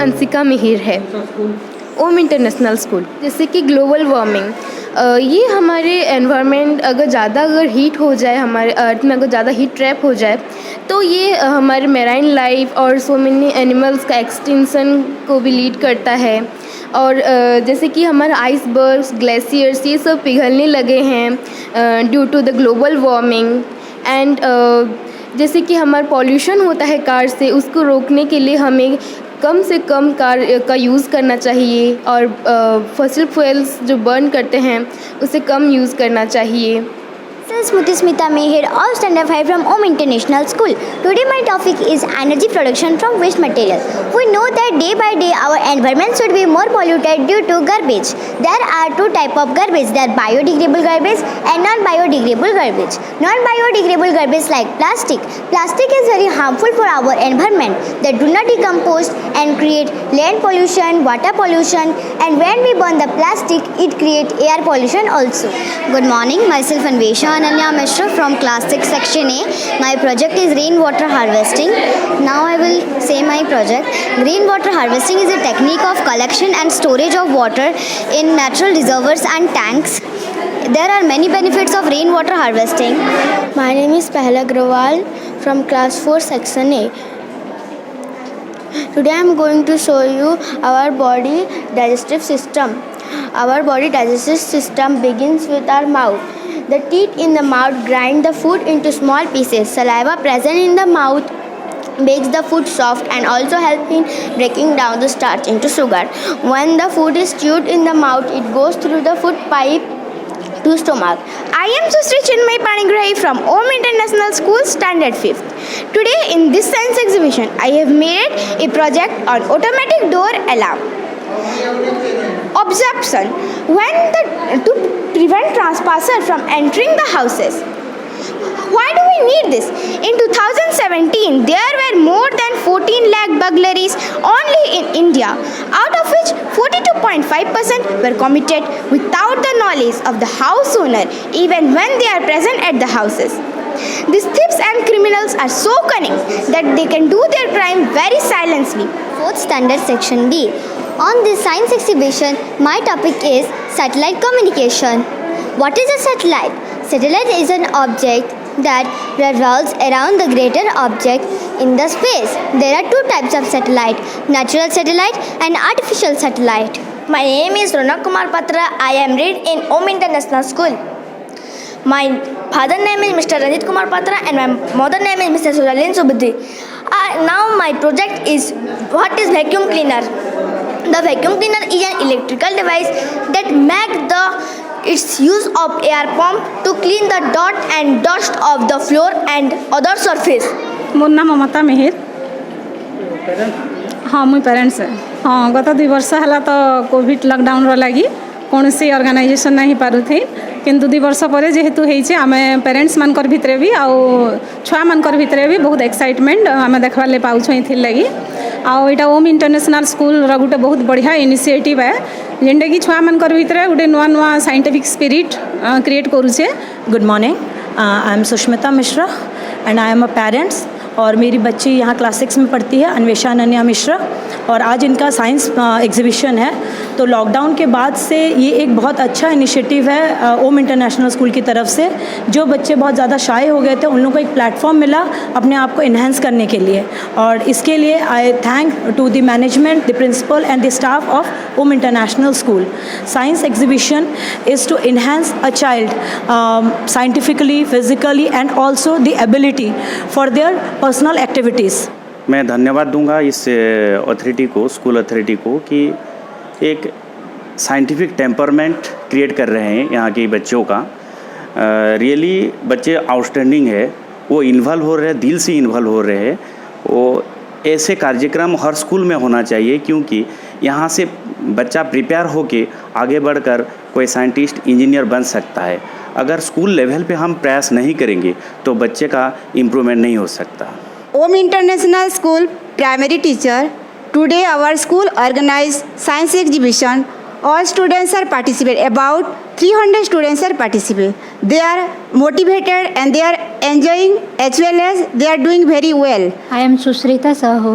अंशिका मिहिर है। ओम International school. जैसे कि ग्लोबल वार्मिंग, ये हमारे एनवायरनमेंट अगर हीट हो जाए, हमारे अर्थ में अगर ज़्यादा हीट ट्रैप हो जाए तो ये हमारे मेराइन लाइफ और सो मेनी एनिमल्स का एक्सटिंक्शन को भी लीड करता है। और जैसे कि हमारे आइसबर्ग्स, ग्लेशियर्स ये सब पिघलने लगे हैं due to the global warming. And जैसे कि हमारा पॉल्यूशन होता है कार से, उसको रोकने के लिए हमें कम से कम कार का यूज़ करना चाहिए और फॉसिल फ्यूल्स जो बर्न करते हैं उसे कम यूज़ करना चाहिए। Smita Mehir of Standard 5 from Om International School. Today my topic is energy production from waste material. We know that day by day our environment should be more polluted due to garbage. There are two types of garbage. There are biodegradable garbage and non-biodegradable garbage. Non-biodegradable garbage like plastic. Plastic is very harmful for our environment. They do not decompose and create land pollution, water pollution, and when we burn the plastic, it creates air pollution also. Good morning, myself Anvesha Ananya Mishra from class 6 section A. My project is rainwater harvesting. Now I will say my project. Rainwater harvesting is a technique of collection and storage of water in natural reservoirs and tanks. There are many benefits of rainwater harvesting. My name is Pahla Agrawal from class 4 section A. Today I am going to show you our body digestive system. Our body digestive system begins with our mouth. The teeth in the mouth grind the food into small pieces. Saliva present in the mouth makes the food soft and also help in breaking down the starch into sugar. When the food is chewed in the mouth, it goes through the food pipe to stomach. I am Susri Chinmay Panigrahi from Om International School Standard 5th. Today in this science exhibition, I have made a project on automatic door alarm. Observation. To prevent trespassers from entering the houses. Why do we need this? In 2017, there were more than 14 lakh burglaries only in India, out of which 42.5% were committed without the knowledge of the house owner, even when they are present at the houses. These thieves and criminals are so cunning that they can do their crime very silently. 4th standard section B. On this science exhibition, my topic is satellite communication. What is a satellite? Satellite is an object that revolves around the greater object in the space. There are two types of satellite, natural satellite and artificial satellite. My name is Ronak Kumar Patra. I am read in Om International School. My father name is Mr. Ranjit Kumar Patra and my mother name is Mr. Suralin Subudhi. Now my project is what is vacuum cleaner. The vacuum cleaner is an electrical device that makes its use of air pump to clean the dirt and dust of the floor and other surface. मोर नाम ममता मिहिर। हाँ मुई parents है। हाँ गत 2 वर्ष है तो Covid lockdown लगी कौन सी ऑर्गेनाइजेशन नहीं पारू थी किंतु 2 वर्ष पर जेहेतु होइछे आमे पेरेंट्स मानकर भितरे भी आउ छुआ मानकर भितरे भी बहुत एक्साइटमेंट आमे देखबार ले पाउछ इथिर लगी आउ एटा ओम इंटरनेशनल स्कूल रो गोटे बहुत बढ़िया इनिशिएटिव है जेंटा कि छुआ मानकर भितरे गोटे नुआ नुआ साइंटिफिक स्पिरिट क्रिएट करूछे। Good morning, I am Sushmita Mishra and I am a parents और मेरी बच्ची यहाँ क्लास 6 में पढ़ती है, अन्वेषा अनन्या मिश्रा, और आज इनका साइंस एग्जीबिशन है। तो लॉकडाउन के बाद से ये एक बहुत अच्छा इनिशिएटिव है ओम इंटरनेशनल स्कूल की तरफ से। जो बच्चे बहुत ज़्यादा शाय हो गए थे उन लोगों को एक प्लेटफॉर्म मिला अपने आप को इन्हेंस करने के लिए, और इसके लिए I thank to the management, the principal and the staff of Om International School. Science exhibition is to enhance a child scientifically, physically and also the ability for their personal activities. मैं धन्यवाद दूंगा इस अथॉरिटी को, school authority को, कि एक scientific temperament create कर रहे हैं यहाँ के बच्चों का। रियली बच्चे आउटस्टैंडिंग है, वो इन्वॉल्व हो रहे हैं, दिल से इन्वॉल्व हो रहे हैं। वो ऐसे कार्यक्रम हर स्कूल में होना चाहिए क्योंकि यहाँ से बच्चा प्रिपेयर होके आगे बढ़कर कोई साइंटिस्ट, इंजीनियर बन सकता है। अगर स्कूल लेवल पे हम प्रयास नहीं करेंगे तो बच्चे का इम्प्रूवमेंट नहीं हो सकता। Om International School primary teacher. Today our school organized science exhibition. All students are participate. About 300 students are participate. They are motivated and they are enjoying as well as they are doing very well. I am Susrita Sahu.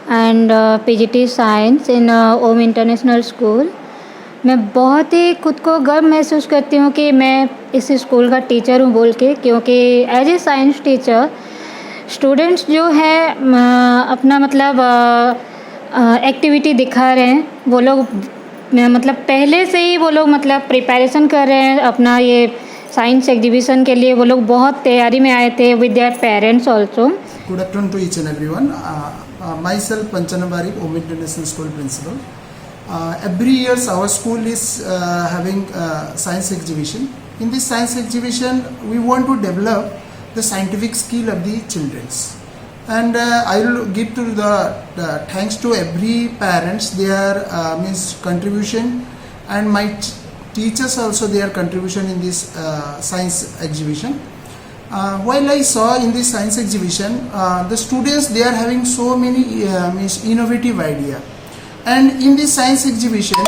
and PGT Science in Om International School. मैं बहुत ही खुद को गर्व महसूस करती हूँ कि मैं इस स्कूल का टीचर हूँ बोल के, क्योंकि as a science teacher students जो है अपना मतलब एक्टिविटी दिखा रहे हैं। वो लोग मतलब पहले से ही वो लोग मतलब प्रिपरेशन कर रहे हैं अपना ये साइंस एग्जीबिशन के लिए। वो लोग बहुत तैयारी में आए थे with their parents also. Good afternoon to each and everyone. Myself Patnagarh Om International School principal. Every year our school is having science exhibition. In this science exhibition, we want to develop the scientific skill of the children. And I will give to the thanks to every parents their means contribution, and my teachers also their contribution in this science exhibition. While I saw in this science exhibition, the students they are having so many means innovative idea, and in this science exhibition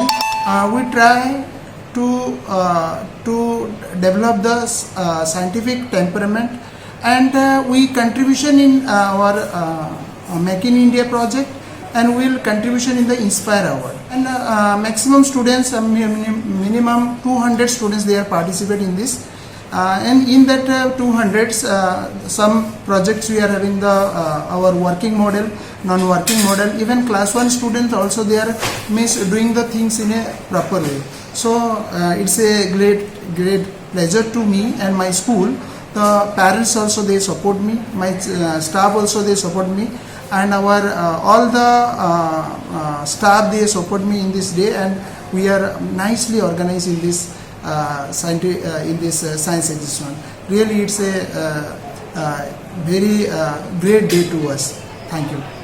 we try to develop the scientific temperament, and we contribution in our Make in India project, and will contribution in the Inspire Award. And maximum students, minimum 200 students they are participate in this. And in that 200s, some projects we are having the our working model, non-working model. Even class 1 students also they are doing the things in a proper way. So it's a great pleasure to me and my school. The parents also they support me. My staff also they support me, and our all the staff they support me in this day, and we are nicely organized in this. Science exhibition. Really, it's a very great day to us. Thank you.